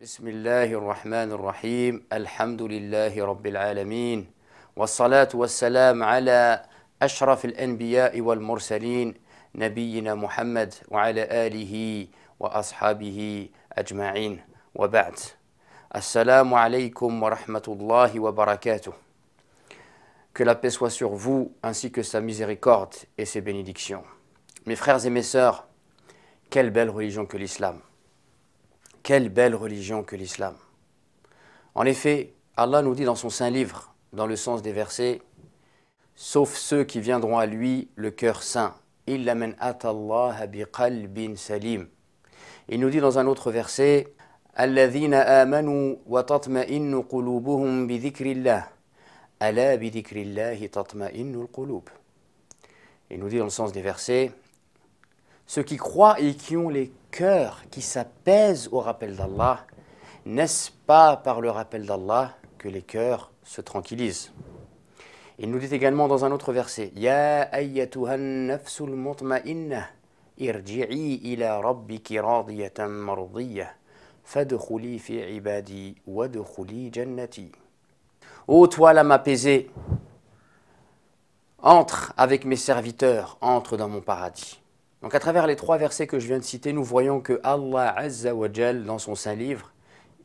بسم الله الرحمن الرحيم الحمد لله رب العالمين والصلاة والسلام على أشرف الأنبياء والمرسلين نبينا محمد وعلى آله وأصحابه أجمعين وبعد السلام عليكم ورحمة الله وبركاته. Que la paix soit sur vous ainsi que sa miséricorde et ses bénédictions. Mes frères et mes sœurs, quelle belle religion que l'islam. Quelle belle religion que l'islam. En effet, Allah nous dit dans son saint livre, dans le sens des versets, sauf ceux qui viendront à lui le cœur saint. Illa man atallaha biqalbin salim. Il nous dit dans un autre verset, alladhina amanu wa tatma'innu qulubuhum bi dhikrillah. Ala bi dhikrillahi tatma'innu al-qulub. Il nous dit dans le sens des versets, ceux qui croient et qui ont les cœurs qui s'apaisent au rappel d'Allah, n'est-ce pas par le rappel d'Allah que les cœurs se tranquillisent? Il nous dit également dans un autre verset, Ya ayyatuhan nafsul mutma'inna, irji'i ila rabbiki radiyatan mardiyah, fadkhuli fi ibadi wadkhuli jannati. Ô toi l'âme apaisée, entre avec mes serviteurs, entre dans mon paradis. Donc à travers les trois versets que je viens de citer, nous voyons que Allah Azza wa Jal, dans son saint livre,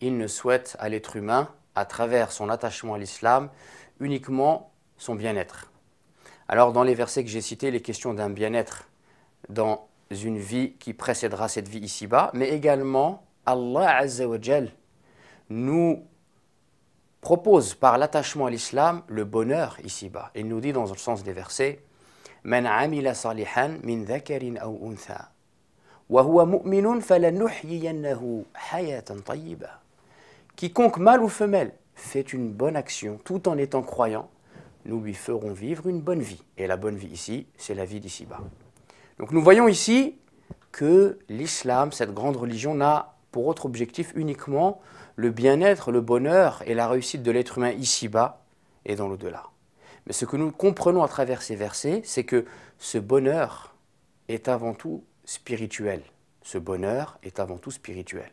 il ne souhaite à l'être humain, à travers son attachement à l'islam, uniquement son bien-être. Alors dans les versets que j'ai cités, il est question d'un bien-être dans une vie qui précédera cette vie ici-bas, mais également Allah Azza wa Jal nous propose par l'attachement à l'islam le bonheur ici-bas. Il nous dit dans le sens des versets, من عمل صالحا من ذكر أو أنثى وهو مؤمن فلنحيينه حياة طيبة. Quiconque mâle ou femelle fait une bonne action tout en étant croyant, nous lui ferons vivre une bonne vie. Et la bonne vie ici, c'est la vie d'ici-bas. Donc nous voyons ici que l'islam, cette grande religion, n'a pour autre objectif uniquement le bien-être, le bonheur et la réussite de l'être humain ici-bas et dans l'au-delà. Mais ce que nous comprenons à travers ces versets, c'est que ce bonheur est avant tout spirituel. Ce bonheur est avant tout spirituel.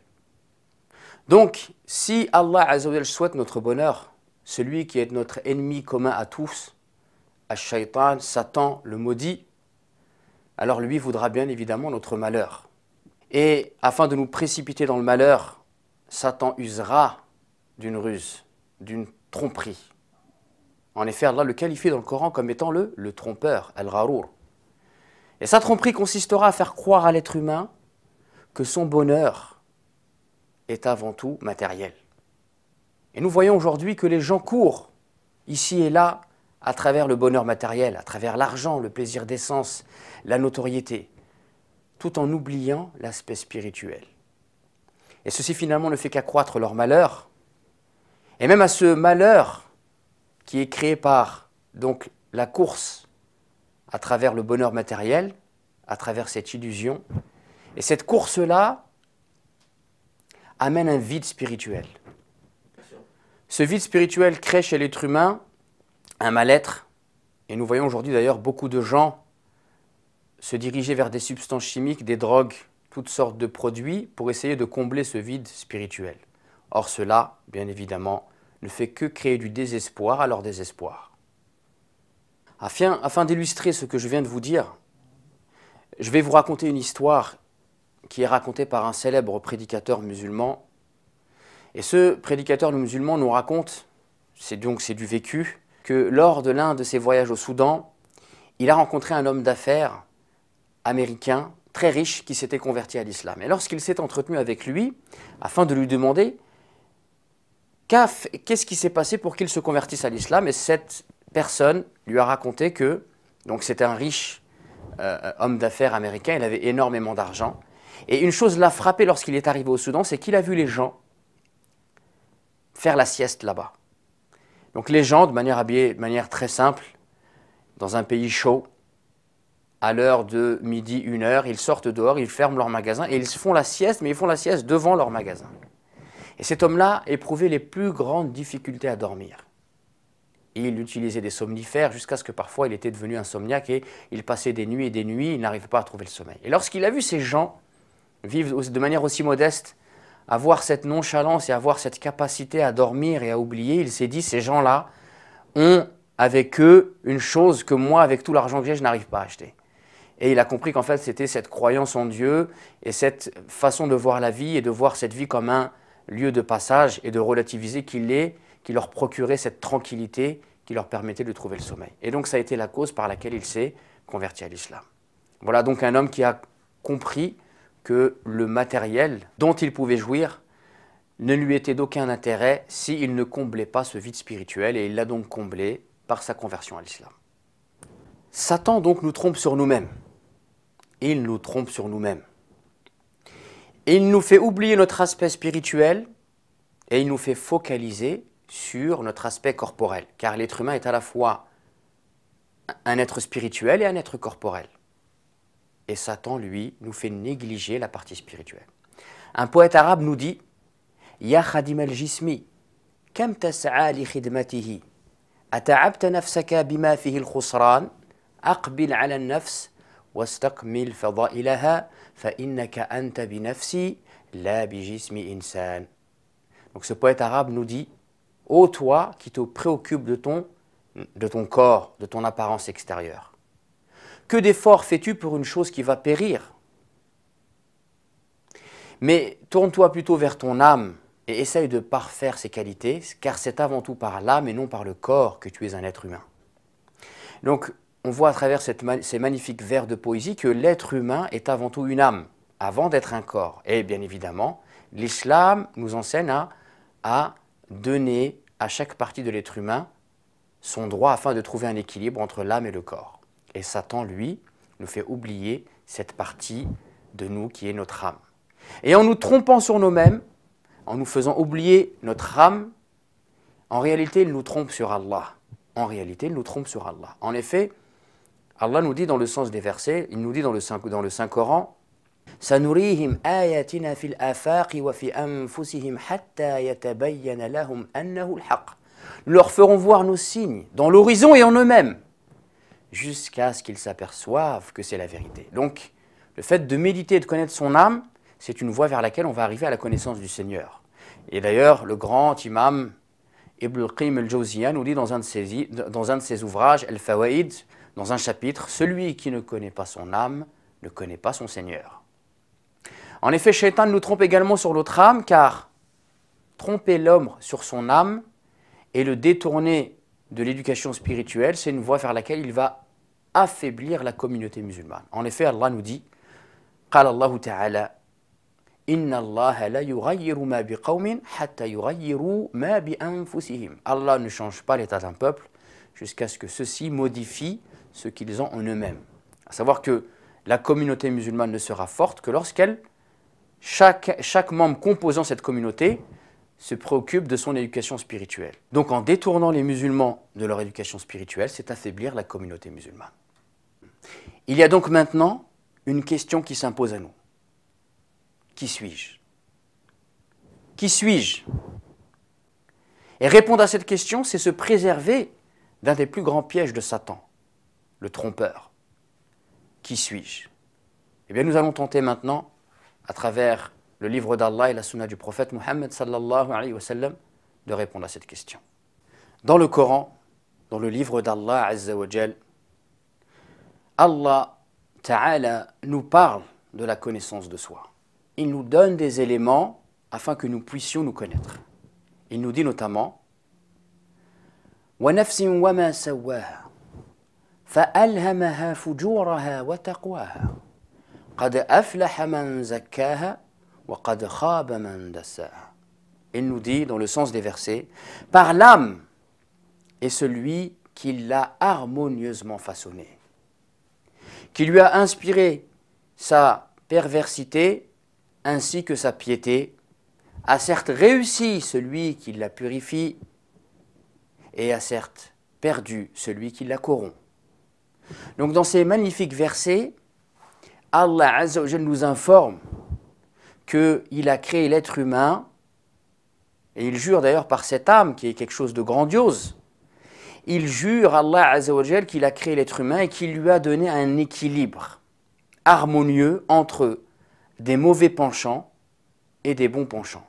Donc, si Allah Azza wa Jal souhaite notre bonheur, celui qui est notre ennemi commun à tous, Ash-Shaytan, Satan, le maudit, alors lui voudra bien évidemment notre malheur. Et afin de nous précipiter dans le malheur, Satan usera d'une ruse, d'une tromperie. En effet, Allah le qualifie dans le Coran comme étant le trompeur, al-gharour. Et sa tromperie consistera à faire croire à l'être humain que son bonheur est avant tout matériel. Et nous voyons aujourd'hui que les gens courent ici et là à travers le bonheur matériel, à travers l'argent, le plaisir d'essence, la notoriété, tout en oubliant l'aspect spirituel. Et ceci finalement ne fait qu'accroître leur malheur. Et même à ce malheur qui est créé par donc la course à travers le bonheur matériel, à travers cette illusion. Et cette course-là amène un vide spirituel. Ce vide spirituel crée chez l'être humain un mal-être. Et nous voyons aujourd'hui d'ailleurs beaucoup de gens se diriger vers des substances chimiques, des drogues, toutes sortes de produits pour essayer de combler ce vide spirituel. Or cela, bien évidemment, ne fait que créer du désespoir à leur désespoir. Afin d'illustrer ce que je viens de vous dire, je vais vous raconter une histoire qui est racontée par un célèbre prédicateur musulman. Et ce prédicateur musulman nous raconte, c'est du vécu, que lors de l'un de ses voyages au Soudan, il a rencontré un homme d'affaires américain très riche qui s'était converti à l'islam. Et lorsqu'il s'est entretenu avec lui, afin de lui demander qu'est-ce qui s'est passé pour qu'il se convertisse à l'islam, et cette personne lui a raconté que donc c'était un riche homme d'affaires américain, il avait énormément d'argent. Et une chose l'a frappé lorsqu'il est arrivé au Soudan, c'est qu'il a vu les gens faire la sieste là-bas. Donc les gens, de manière très simple, dans un pays chaud, à l'heure de midi, 1h, ils sortent dehors, ils ferment leur magasin et ils font la sieste, mais ils font la sieste devant leur magasin. Et cet homme-là éprouvait les plus grandes difficultés à dormir. Il utilisait des somnifères jusqu'à ce que parfois il était devenu insomniaque et il passait des nuits et des nuits, il n'arrivait pas à trouver le sommeil. Et lorsqu'il a vu ces gens vivre de manière aussi modeste, avoir cette nonchalance et avoir cette capacité à dormir et à oublier, il s'est dit, ces gens-là ont avec eux une chose que moi, avec tout l'argent que j'ai, je n'arrive pas à acheter. Et il a compris qu'en fait, c'était cette croyance en Dieu et cette façon de voir la vie et de voir cette vie comme un lieu de passage et de relativiser qui leur procurait cette tranquillité qui leur permettait de trouver le sommeil. Et donc, ça a été la cause par laquelle il s'est converti à l'islam. Voilà donc un homme qui a compris que le matériel dont il pouvait jouir ne lui était d'aucun intérêt s'il ne comblait pas ce vide spirituel, et il l'a donc comblé par sa conversion à l'islam. Satan donc nous trompe sur nous-mêmes. Il nous trompe sur nous-mêmes. Il nous fait oublier notre aspect spirituel et il nous fait focaliser sur notre aspect corporel, car l'être humain est à la fois un être spirituel et un être corporel. Et Satan, lui, nous fait négliger la partie spirituelle. Un poète arabe nous dit « Ya khadim al-jismi, kam tas'a li khidmatihi, ata'abta nafsaka bima fihi al-khusran, aqbil ala al-nafs, wastaqmil fada'ilaha, fa innaka anta bi nafsi, la bi jismi insan. » Donc ce poète arabe nous dit « Ô toi qui te préoccupes de ton corps, de ton apparence extérieure, que d'efforts fais-tu pour une chose qui va périr? Mais tourne-toi plutôt vers ton âme et essaye de parfaire ses qualités, car c'est avant tout par l'âme et non par le corps que tu es un être humain. » Donc, on voit à travers ces magnifiques vers de poésie que l'être humain est avant tout une âme, avant d'être un corps. Et bien évidemment, l'islam nous enseigne à donner à chaque partie de l'être humain son droit afin de trouver un équilibre entre l'âme et le corps. Et Satan, lui, nous fait oublier cette partie de nous qui est notre âme. Et en nous trompant sur nous-mêmes, en nous faisant oublier notre âme, en réalité, il nous trompe sur Allah. En réalité, il nous trompe sur Allah. En effet, Allah nous dit dans le sens des versets, il nous dit dans le Saint-Coran, « Sanurihim ayatina fil afaqi wa fi anfusihim hatta yatabayyana lahum annahu al-haq. » Nous leur ferons voir nos signes dans l'horizon et en eux-mêmes, jusqu'à ce qu'ils s'aperçoivent que c'est la vérité. Donc, le fait de méditer et de connaître son âme, c'est une voie vers laquelle on va arriver à la connaissance du Seigneur. Et d'ailleurs, le grand imam Ibn al-Qayyim al-Jawziyya nous dit dans un de ses ouvrages, Al-Fawaïd, dans un chapitre, « Celui qui ne connaît pas son âme ne connaît pas son Seigneur. » En effet, Shaitan nous trompe également sur notre âme, car tromper l'homme sur son âme et le détourner de l'éducation spirituelle, c'est une voie vers laquelle il va affaiblir la communauté musulmane. En effet, Allah nous dit, قال الله تعالى إن الله لا يغير ما بقوم حتى يغيروا ما بأنفسهم. Allah ne change pas l'état d'un peuple jusqu'à ce que ceux-ci modifient ce qu'ils ont en eux-mêmes. À savoir que la communauté musulmane ne sera forte que chaque membre composant cette communauté se préoccupe de son éducation spirituelle. Donc en détournant les musulmans de leur éducation spirituelle, c'est affaiblir la communauté musulmane. Il y a donc maintenant une question qui s'impose à nous. Qui suis-je? Qui suis-je? Et répondre à cette question, c'est se préserver d'un des plus grands pièges de Satan, le trompeur. Qui suis-je? Eh bien, nous allons tenter maintenant, à travers le livre d'Allah et la sunna du prophète Muhammad sallallahu alayhi wa sallam, de répondre à cette question. Dans le Coran, dans le livre d'Allah azza wa jal, Allah Ta'ala nous parle de la connaissance de soi. Il nous donne des éléments afin que nous puissions nous connaître. Il nous dit notamment وَنَفْسٍ وَمَا سَوَّاهَا فَأَلْهَمَهَا فُجُورَهَا وَتَقْوَاهَا قَدْ أَفْلَحَ مَنْ زَكَّاهَا وَقَدْ خَابَ مَنْ دَسَّاهَا. Il nous dit dans le sens des versets, par l'âme est celui qui l'a harmonieusement façonné, qui lui a inspiré sa perversité ainsi que sa piété, a certes réussi celui qui la purifie et a certes perdu celui qui la corrompt. Donc dans ces magnifiques versets, Allah Azza wa Jalla nous informe qu'il a créé l'être humain, et il jure d'ailleurs par cette âme qui est quelque chose de grandiose. Il jure, Allah Azza wa Jalla, qu'il a créé l'être humain et qu'il lui a donné un équilibre harmonieux entre des mauvais penchants et des bons penchants.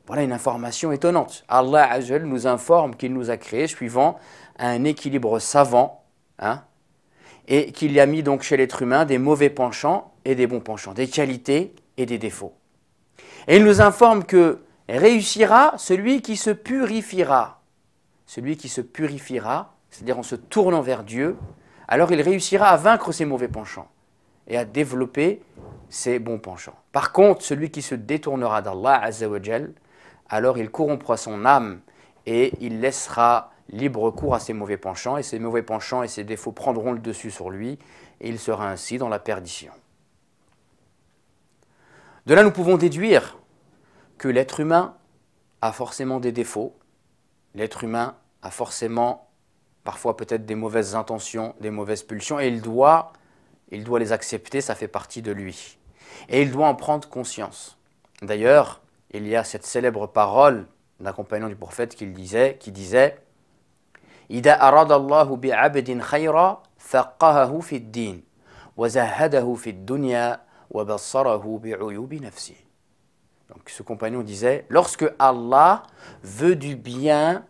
Voilà une information étonnante. Allah Azza wa Jal nous informe qu'il nous a créés suivant un équilibre savant, et qu'il y a mis donc chez l'être humain des mauvais penchants et des bons penchants, des qualités et des défauts. Et il nous informe que réussira celui qui se purifiera. Celui qui se purifiera, c'est-à-dire en se tournant vers Dieu, alors il réussira à vaincre ses mauvais penchants et à développer ses bons penchants. Par contre, celui qui se détournera d'Allah Azza wa Jal, alors il corrompra son âme et il laissera libre cours à ses mauvais penchants, et ses mauvais penchants et ses défauts prendront le dessus sur lui, et il sera ainsi dans la perdition. De là, nous pouvons déduire que l'être humain a forcément des défauts, l'être humain a forcément parfois peut-être des mauvaises intentions, des mauvaises pulsions, et il doit les accepter, ça fait partie de lui. Et il doit en prendre conscience. D'ailleurs, il y a cette célèbre parole d'un compagnon du prophète qui disait إذا أراد الله بعبد خيرا فقهه في الدين وزهده في الدنيا وبصره بعيوب نفسه. Donc ce compagnon disait, lorsque Allah veut du bien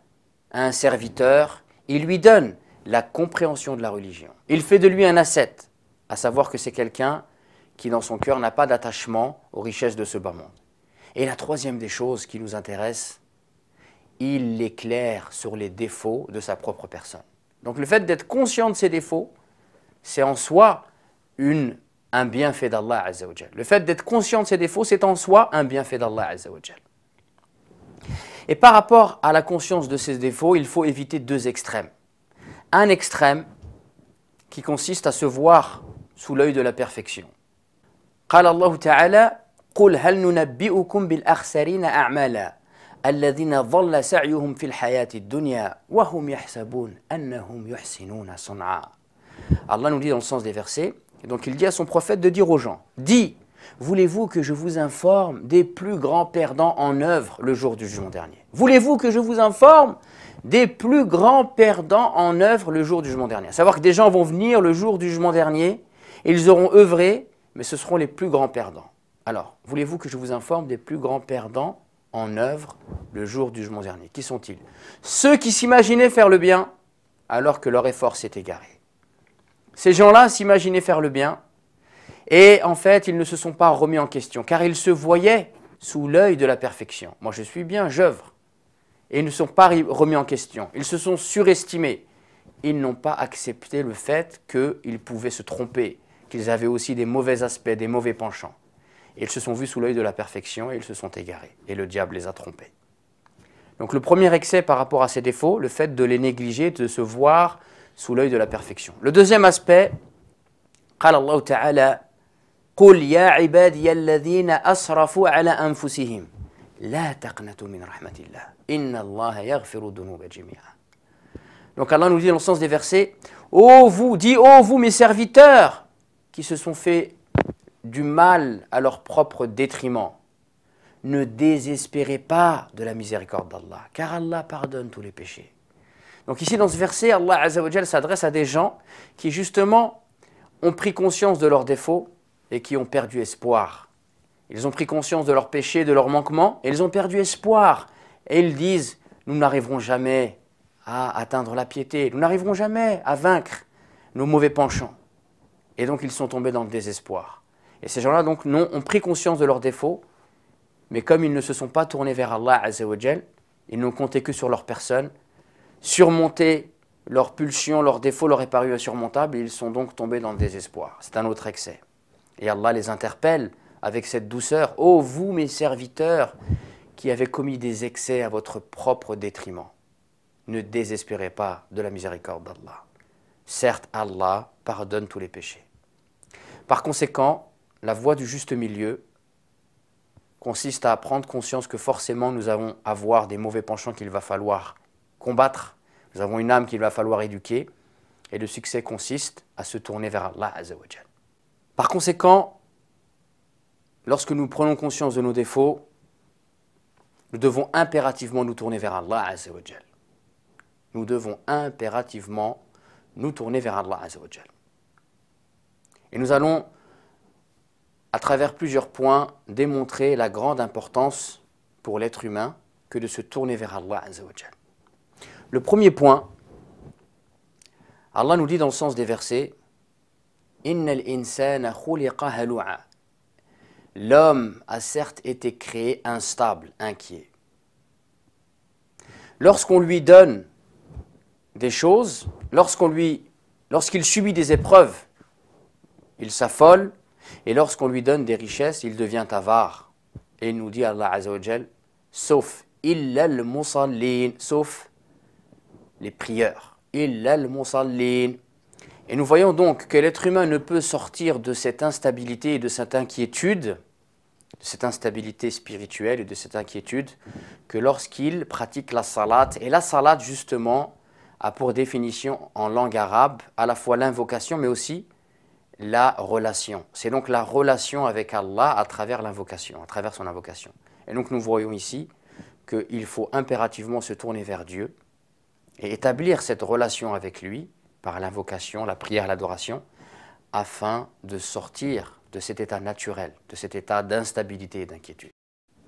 à un serviteur, il lui donne la compréhension de la religion. Il fait de lui un ascète, à savoir que c'est quelqu'un qui dans son cœur n'a pas d'attachement aux richesses de ce bas monde. Et la troisième des choses qui nous intéresse, il l'éclaire sur les défauts de sa propre personne. Donc le fait d'être conscient de ses défauts, c'est en soi un bienfait d'Allah Azza wa Jal. Le fait d'être conscient de ses défauts, c'est en soi un bienfait d'Allah Azza wa Jal. Et par rapport à la conscience de ses défauts, il faut éviter deux extrêmes. Un extrême qui consiste à se voir sous l'œil de la perfection. قال الله تعالى قل هل ننبئكم بالأخسرين أعمالا الذين ضل سعيهم في الحياة الدنيا وهم يحسبون أنهم يحسنون صنعا. Allah nous dit dans le sens des versets, et donc il dit à son prophète de dire aux gens, dis, voulez-vous que je vous informe des plus grands perdants en œuvre le jour du jugement dernier? Voulez-vous que je vous informe des plus grands perdants en œuvre le jour du jugement dernier? À savoir que des gens vont venir le jour du jugement dernier, et ils auront œuvré, mais ce seront les plus grands perdants. Alors, voulez-vous que je vous informe des plus grands perdants en œuvre le jour du jugement dernier? Qui sont-ils? Ceux qui s'imaginaient faire le bien alors que leur effort s'est égaré. Ces gens-là s'imaginaient faire le bien et en fait ils ne se sont pas remis en question car ils se voyaient sous l'œil de la perfection. Moi je suis bien, j'œuvre. Et ils ne sont pas remis en question. Ils se sont surestimés. Ils n'ont pas accepté le fait qu'ils pouvaient se tromper, qu'ils avaient aussi des mauvais aspects, des mauvais penchants. Ils se sont vus sous l'œil de la perfection et ils se sont égarés. Et le diable les a trompés. Donc le premier excès par rapport à ces défauts, le fait de les négliger, de se voir sous l'œil de la perfection. Le deuxième aspect, قال الله تعالى قل يا عبادي الذين أسرفوا على أنفسهم لا تقنطوا من رحمة الله إن الله يغفر الذنوب جميعا. Donc Allah nous dit dans le sens des versets, ô vous mes serviteurs qui se sont fait du mal à leur propre détriment, ne désespérez pas de la miséricorde d'Allah, car Allah pardonne tous les péchés. Donc ici dans ce verset, Allah Azza wa Jal s'adresse à des gens qui justement ont pris conscience de leurs défauts et qui ont perdu espoir. Ils ont pris conscience de leurs péchés, de leurs manquements, et ils ont perdu espoir. Et ils disent, nous n'arriverons jamais à atteindre la piété, nous n'arriverons jamais à vaincre nos mauvais penchants. Et donc ils sont tombés dans le désespoir. Et ces gens-là donc ont pris conscience de leurs défauts, mais comme ils ne se sont pas tournés vers Allah Azza wa Jal, ils n'ont compté que sur leur personne, surmonter leurs pulsions, leurs défauts leur est paru insurmontable, et ils sont donc tombés dans le désespoir. C'est un autre excès. Et Allah les interpelle avec cette douceur, ô vous mes serviteurs qui avez commis des excès à votre propre détriment, ne désespérez pas de la miséricorde d'Allah. Certes, Allah pardonne tous les péchés. Par conséquent, la voie du juste milieu consiste à prendre conscience que forcément nous allons avoir des mauvais penchants qu'il va falloir combattre, nous avons une âme qu'il va falloir éduquer, et le succès consiste à se tourner vers Allah Azza wa Jal. Par conséquent, lorsque nous prenons conscience de nos défauts, nous devons impérativement nous tourner vers Allah Azza wa Jal. Nous devons impérativement nous tourner vers Allah Azza wa Jal. Et nous allons à travers plusieurs points, démontrer la grande importance pour l'être humain que de se tourner vers Allah Azza wa Jal. Le premier point, Allah nous dit dans le sens des versets, « Innal insana khuliqa halu'a » L'homme a certes été créé instable, inquiet. Lorsqu'on lui donne des choses, lorsqu'il subit des épreuves, il s'affole, et lorsqu'on lui donne des richesses, il devient avare. Et il nous dit Allah Azza wa Jal, sauf illa al-musallin, sauf les prieurs. Illa al-musallin. Et nous voyons donc que l'être humain ne peut sortir de cette instabilité et de cette inquiétude, de cette instabilité spirituelle et de cette inquiétude, que lorsqu'il pratique la salat. Et la salat, justement, a pour définition en langue arabe à la fois l'invocation, mais aussi la relation. C'est donc la relation avec Allah à travers l'invocation, à travers son invocation. Et donc nous voyons ici qu'il faut impérativement se tourner vers Dieu et établir cette relation avec lui par l'invocation, la prière, l'adoration, afin de sortir de cet état naturel, de cet état d'instabilité et d'inquiétude.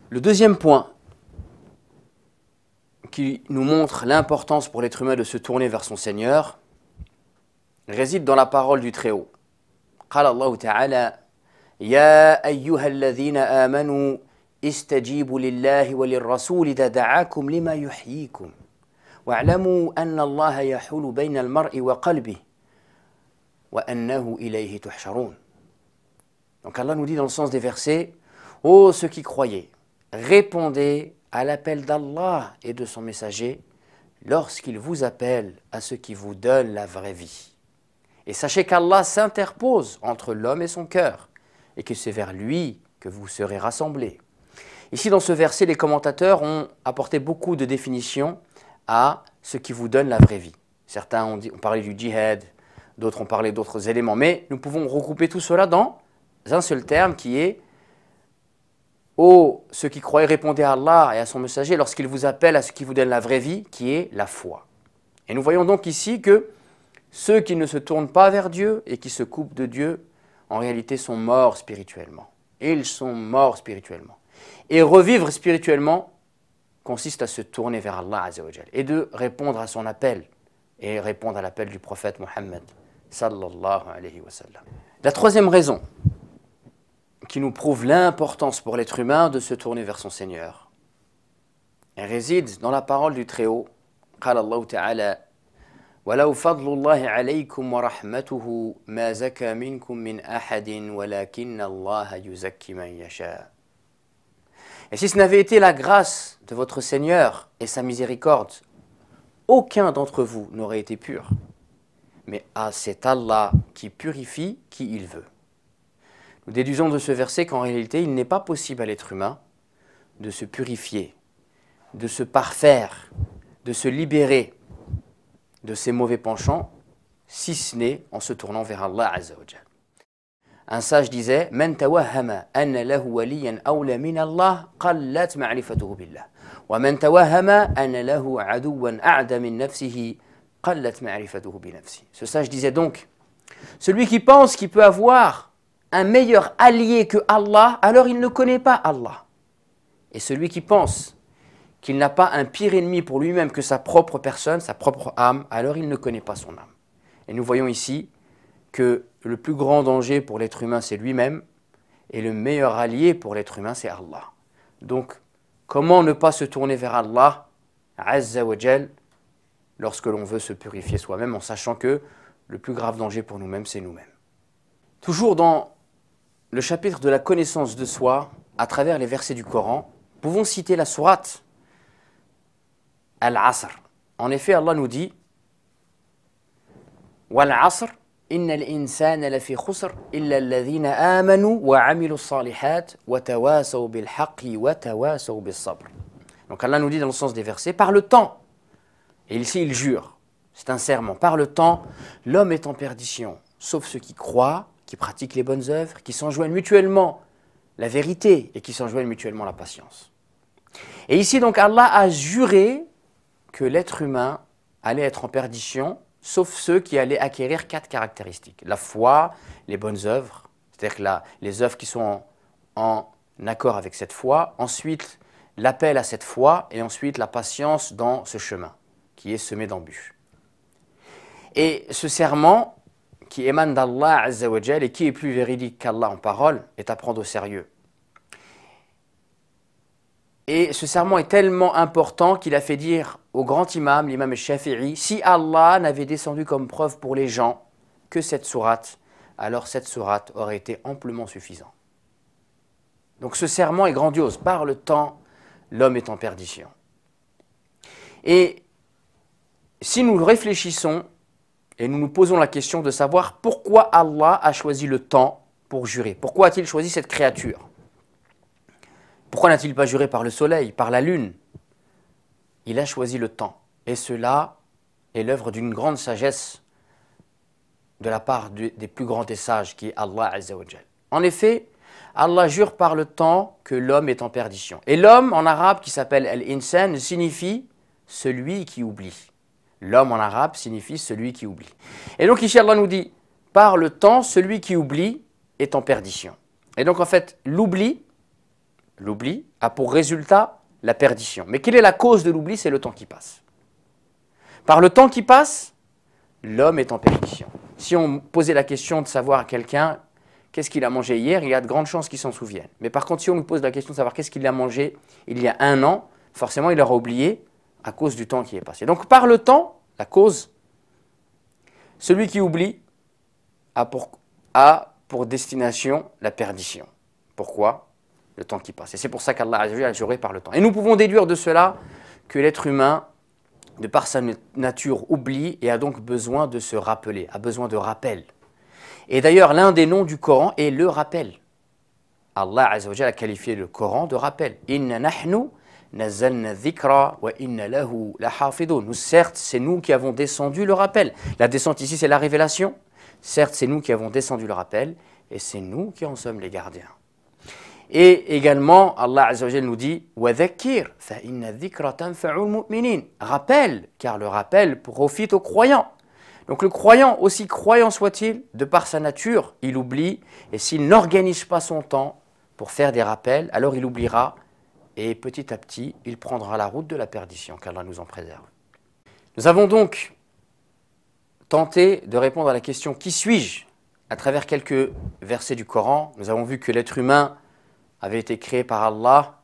Le deuxième point qui nous montre l'importance pour l'être humain de se tourner vers son Seigneur réside dans la parole du Très-Haut. قال الله تعالى يا أيها الذين آمنوا استجيبوا لله وللرسول إذا دعاكم لما يحييكم واعلموا أن الله يحول بين المرء وقلبه وأنه إليه تحشرون. Donc Allah nous dit dans le sens des versets, ô ceux qui croyaient, répondez à l'appel d'Allah et de son messager lorsqu'il vous appelle à ce qui vous donne la vraie vie. Et sachez qu'Allah s'interpose entre l'homme et son cœur, et que c'est vers lui que vous serez rassemblés. Ici, dans ce verset, les commentateurs ont apporté beaucoup de définitions à ce qui vous donne la vraie vie. Certains ont parlé du djihad, d'autres ont parlé d'autres éléments, mais nous pouvons regrouper tout cela dans un seul terme qui est « Ô ceux qui croient, répondez à Allah et à son messager lorsqu'il vous appelle à ce qui vous donne la vraie vie, qui est la foi. » Et nous voyons donc ici que ceux qui ne se tournent pas vers Dieu et qui se coupent de Dieu, en réalité sont morts spirituellement. Ils sont morts spirituellement. Et revivre spirituellement consiste à se tourner vers Allah Azza wa Jal et de répondre à son appel et répondre à l'appel du prophète Mohammed sallallahu alayhi wa sallam. La troisième raison qui nous prouve l'importance pour l'être humain de se tourner vers son Seigneur, elle réside dans la parole du Très-Haut. قال الله تعالى ولو فضل الله عليكم ورحمته ما زكى منكم من أحد ولكن الله يزكي من يشاء. Et si ce n'avait été la grâce de votre Seigneur et sa miséricorde, aucun d'entre vous n'aurait été pur. Mais c'est Allah qui purifie qui il veut. Nous déduisons de ce verset qu'en réalité, il n'est pas possible à l'être humain de se purifier, de se parfaire, de se libérer de ses mauvais penchants, si ce n'est en se tournant vers Allah Azza wa Jal. Un sage disait, Man tawahhama anna lahu waliyan awla min Allah qallat ma'rifatuhu billah. Wa man tawahhama anna lahu aduwan a'da min nafsihi qallat ma'rifatuhu bi nafsi. Ce sage disait donc, celui qui pense qu'il peut avoir un meilleur allié que Allah, alors il ne connaît pas Allah. Et celui qui pense qu'il n'a pas un pire ennemi pour lui-même que sa propre personne, sa propre âme, alors il ne connaît pas son âme. Et nous voyons ici que le plus grand danger pour l'être humain, c'est lui-même, et le meilleur allié pour l'être humain, c'est Allah. Donc, comment ne pas se tourner vers Allah, Azza wa Jal, lorsque l'on veut se purifier soi-même, en sachant que le plus grave danger pour nous-mêmes, c'est nous-mêmes. Toujours dans le chapitre de la connaissance de soi, à travers les versets du Coran, nous pouvons citer la sourate Al-Asr. En effet, Allah nous dit Wal-Asr, innal insana lafi khusr illa alladhina amanu wa amilu salihat wa tawasaw bil haqqi wa tawasaw bis sabr. Donc Allah nous dit dans le sens des versets, par le temps, et ici il jure, c'est un serment, par le temps, l'homme est en perdition, sauf ceux qui croient, qui pratiquent les bonnes œuvres, qui s'enjoignent mutuellement la vérité et qui s'enjoignent mutuellement la patience. Et ici donc Allah a juré que l'être humain allait être en perdition, sauf ceux qui allaient acquérir 4 caractéristiques. La foi, les bonnes œuvres, c'est-à-dire que les œuvres qui sont en accord avec cette foi, ensuite l'appel à cette foi et ensuite la patience dans ce chemin qui est semé d'embûches. Et ce serment qui émane d'Allah Azza wa Jal et qui est plus véridique qu'Allah en parole est à prendre au sérieux. Et ce serment est tellement important qu'il a fait dire au grand imam, l'imam Shafi'i, si Allah n'avait descendu comme preuve pour les gens que cette sourate, alors cette sourate aurait été amplement suffisante. Donc ce serment est grandiose. Par le temps, l'homme est en perdition. Et si nous réfléchissons et nous nous posons la question de savoir pourquoi Allah a choisi le temps pour jurer, pourquoi a-t-il choisi cette créature? Pourquoi n'a-t-il pas juré par le soleil, par la lune? Il a choisi le temps. Et cela est l'œuvre d'une grande sagesse de la part des plus grands des sages, qui est Allah Azza wa Jal. En effet, Allah jure par le temps que l'homme est en perdition. Et l'homme, en arabe, qui s'appelle al-insan, signifie celui qui oublie. L'homme, en arabe, signifie celui qui oublie. Et donc ici, Allah nous dit, par le temps, celui qui oublie est en perdition. Et donc en fait, l'oubli a pour résultat la perdition. Mais quelle est la cause de l'oubli? C'est le temps qui passe. Par le temps qui passe, l'homme est en perdition. Si on posait la question de savoir à quelqu'un qu'est-ce qu'il a mangé hier, il y a de grandes chances qu'il s'en souvienne. Mais par contre, si on nous pose la question de savoir qu'est-ce qu'il a mangé il y a un an, forcément il aura oublié à cause du temps qui est passé. Donc par le temps, la cause, celui qui oublie a pour destination la perdition. Pourquoi? Le temps qui passe. Et c'est pour ça qu'Allah a juré par le temps. Et nous pouvons déduire de cela que l'être humain, de par sa nature, oublie et a donc besoin de se rappeler, a besoin de rappel. Et d'ailleurs, l'un des noms du Coran est le rappel. Allah Azza wa Jalla a qualifié le Coran de rappel. Inna nahnu nazzalna dhikra wa inna lahu lahafidun. Nous, certes, c'est nous qui avons descendu le rappel. La descente ici, c'est la révélation. Certes, c'est nous qui avons descendu le rappel et c'est nous qui en sommes les gardiens. Et également, Allah Azza wa Jalla nous dit وَذَكِّرْ فَإِنَّ الذِّكْرَ تَنْفَعُ الْمُؤْمِنِينَ. Rappelle, car le rappel profite aux croyants. Donc le croyant, aussi croyant soit-il, de par sa nature, il oublie, et s'il n'organise pas son temps pour faire des rappels, alors il oubliera, et petit à petit, il prendra la route de la perdition, qu'Allah nous en préserve. Nous avons donc tenté de répondre à la question « Qui suis-je » à travers quelques versets du Coran. Nous avons vu que l'être humain avait été créé par Allah,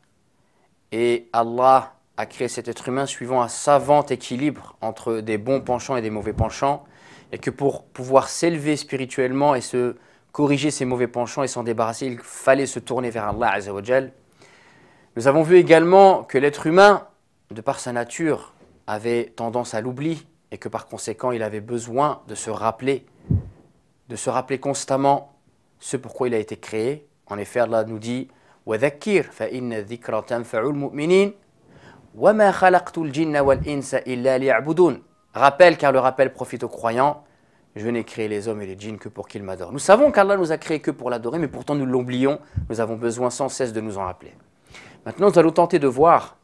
et Allah a créé cet être humain suivant un savant équilibre entre des bons penchants et des mauvais penchants, et que pour pouvoir s'élever spirituellement et se corriger ses mauvais penchants et s'en débarrasser, il fallait se tourner vers Allah Azza wa Jal. Nous avons vu également que l'être humain, de par sa nature, avait tendance à l'oubli, et que par conséquent, il avait besoin de se rappeler constamment ce pourquoi il a été créé. En effet, Allah nous dit وَذَكِّرْ فَإِنَّ الذِّكْرَ تَنْفَعُ الْمُؤْمِنِينَ وَمَا خَلَقْتُ الْجِنَّ وَالْإِنسَ إِلَّا لِيَعْبُدُونَ. Rappel, car le rappel profite aux croyants. Je n'ai créé les hommes et les djinns que pour qu'ils m'adorent. Nous savons qu'Allah nous a créés que pour l'adorer, mais pourtant nous l'oublions. Nous avons besoin sans cesse de nous en rappeler. Maintenant, nous allons tenter de voir,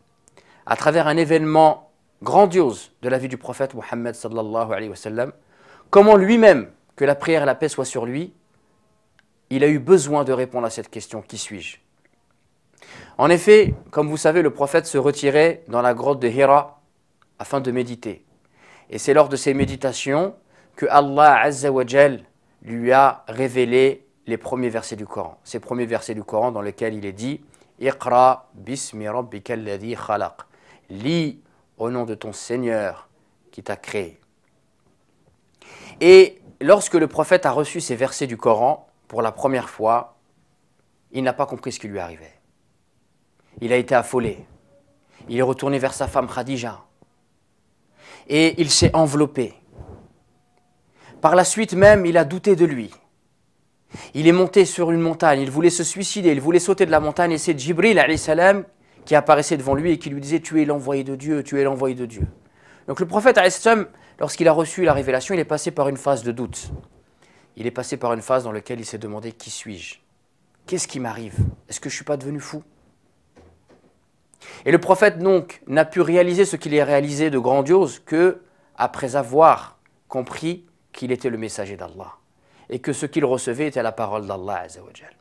à travers un événement grandiose de la vie du prophète Mohammed sallallahu alayhi wa sallam, comment lui-même, que la prière et la paix soient sur lui, il a eu besoin de répondre à cette question, qui suis-je? En effet, comme vous savez, le prophète se retirait dans la grotte de Hira afin de méditer. Et c'est lors de ces méditations que Allah Azza wa Jal lui a révélé les premiers versets du Coran. Ces premiers versets du Coran dans lesquels il est dit « Iqra bismi rabbika alladhi khalaq » « Lis au nom de ton Seigneur qui t'a créé. » Et lorsque le prophète a reçu ces versets du Coran, pour la première fois, il n'a pas compris ce qui lui arrivait. Il a été affolé. Il est retourné vers sa femme Khadija. Et il s'est enveloppé. Par la suite même, il a douté de lui. Il est monté sur une montagne, il voulait se suicider, il voulait sauter de la montagne, et c'est Jibril alayhi salam qui apparaissait devant lui et qui lui disait « Tu es l'envoyé de Dieu, tu es l'envoyé de Dieu ». Donc le prophète alayhi salam, lorsqu'il a reçu la révélation, il est passé par une phase de doute. Il est passé par une phase dans laquelle il s'est demandé « Qui suis-je? Qu'est-ce qui m'arrive? Est-ce que je ne suis pas devenu fou ?» Et le prophète donc n'a pu réaliser ce qu'il a réalisé de grandiose que après avoir compris qu'il était le messager d'Allah. et que ce qu'il recevait était la parole d'Allah Azza wa Jal.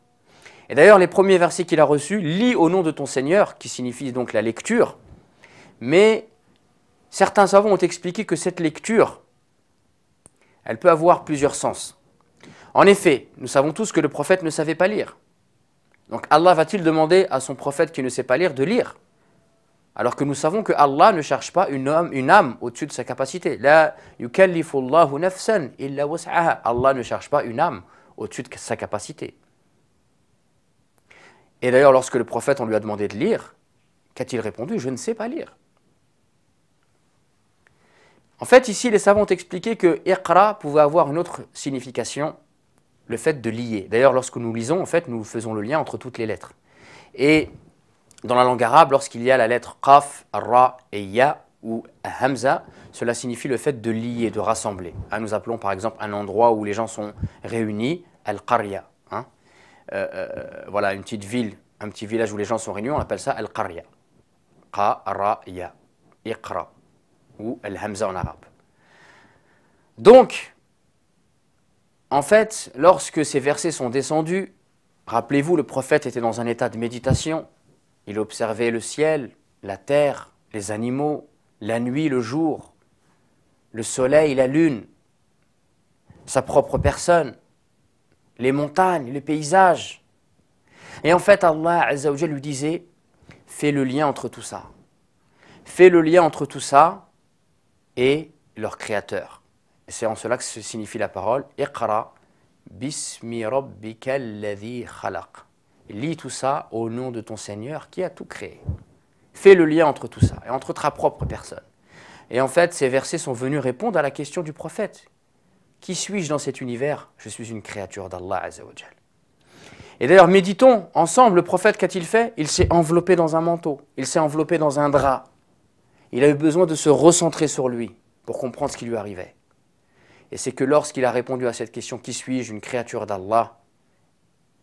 Et d'ailleurs, les premiers versets qu'il a reçus, lis au nom de ton Seigneur, qui signifie donc la lecture, mais certains savants ont expliqué que cette lecture, elle peut avoir plusieurs sens. En effet, nous savons tous que le prophète ne savait pas lire. Donc Allah va-t-il demander à son prophète qui ne sait pas lire de lire? Alors que nous savons que Allah ne cherche pas une âme au-dessus de sa capacité. La yukallifu Allahu nafsan illa was'aha. Allah ne cherche pas une âme au-dessus de sa capacité. Et d'ailleurs, lorsque le prophète, on lui a demandé de lire, qu'a-t-il répondu? Je ne sais pas lire. En fait, ici, les savants ont expliqué que Iqra pouvait avoir une autre signification, le fait de lier. D'ailleurs, lorsque nous lisons, en fait, nous faisons le lien entre toutes les lettres. Et dans la langue arabe, lorsqu'il y a la lettre Qaf, Ra et Ya ou Hamza, cela signifie le fait de lier, de rassembler. Nous appelons par exemple un endroit où les gens sont réunis, Al-Qarya. Voilà, une petite ville, un petit village où les gens sont réunis, on appelle ça Al-Qarya. Qa, Ra, Ya, Iqra, ou Al-Hamza en arabe. Donc, en fait, lorsque ces versets sont descendus, rappelez-vous, le prophète était dans un état de méditation. Il observait le ciel, la terre, les animaux, la nuit, le jour, le soleil, la lune, sa propre personne, les montagnes, les paysages. Et en fait, Allah Azza wa Jal lui disait, fais le lien entre tout ça. Fais le lien entre tout ça et leur créateur. Et c'est en cela que se signifie la parole, Iqra bismi rabbika alladhi khalaq. Lis tout ça au nom de ton Seigneur qui a tout créé. Fais le lien entre tout ça et entre ta propre personne. Et en fait, ces versets sont venus répondre à la question du prophète. Qui suis-je dans cet univers? Je suis une créature d'Allah Azza wa Jal. Et d'ailleurs, méditons ensemble, le prophète, qu'a-t-il fait? Il s'est enveloppé dans un manteau, il s'est enveloppé dans un drap. Il a eu besoin de se recentrer sur lui pour comprendre ce qui lui arrivait. Et c'est que lorsqu'il a répondu à cette question, qui suis-je, une créature d'Allah,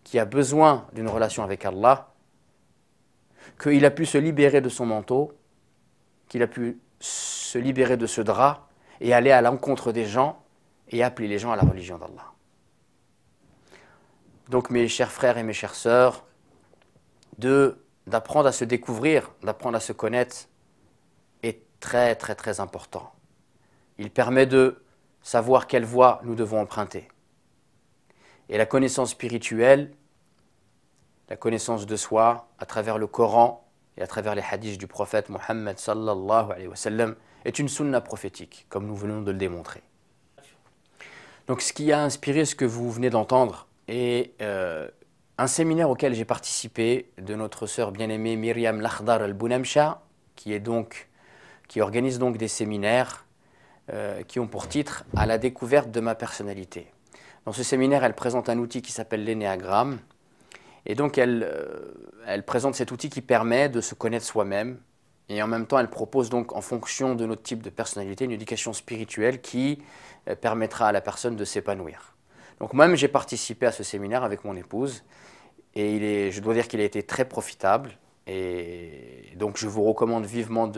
qui a besoin d'une relation avec Allah, qu'il a pu se libérer de son manteau, qu'il a pu se libérer de ce drap et aller à l'encontre des gens et appeler les gens à la religion d'Allah. Donc mes chers frères et mes chères sœurs, d'apprendre à se découvrir, d'apprendre à se connaître est très très très important. Il permet de savoir quelle voie nous devons emprunter. Et la connaissance spirituelle, la connaissance de soi, à travers le Coran et à travers les hadiths du prophète Mohammed sallallahu alayhi wa sallam, est une sunna prophétique, comme nous venons de le démontrer. Donc ce qui a inspiré ce que vous venez d'entendre est un séminaire auquel j'ai participé de notre sœur bien-aimée Myriam Lakhdar al-Bounamcha, qui organise donc des séminaires qui ont pour titre « À la découverte de ma personnalité ». Dans ce séminaire, elle présente un outil qui s'appelle l'énéagramme. Et donc, elle présente cet outil qui permet de se connaître soi-même. Et en même temps, elle propose donc, en fonction de notre type de personnalité, une éducation spirituelle qui permettra à la personne de s'épanouir. Donc moi-même, j'ai participé à ce séminaire avec mon épouse. Et je dois dire qu'il a été très profitable. Et donc, je vous recommande vivement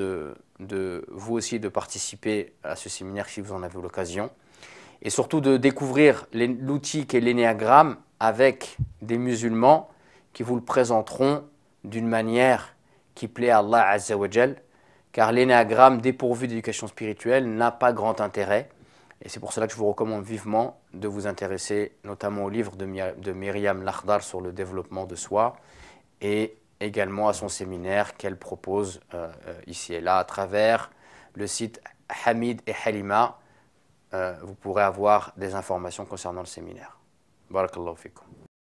vous aussi de participer à ce séminaire si vous en avez l'occasion. Et surtout de découvrir l'outil qu'est l'énéagramme avec des musulmans qui vous le présenteront d'une manière qui plaît à Allah Azza wa Jal, car l'énéagramme dépourvu d'éducation spirituelle n'a pas grand intérêt. Et c'est pour cela que je vous recommande vivement de vous intéresser notamment au livre de Myriam Lakhdar sur le développement de soi et également à son séminaire qu'elle propose ici et là à travers le site Hamid et Halima. Vous pourrez avoir des informations concernant le séminaire. Barakallahu fikum.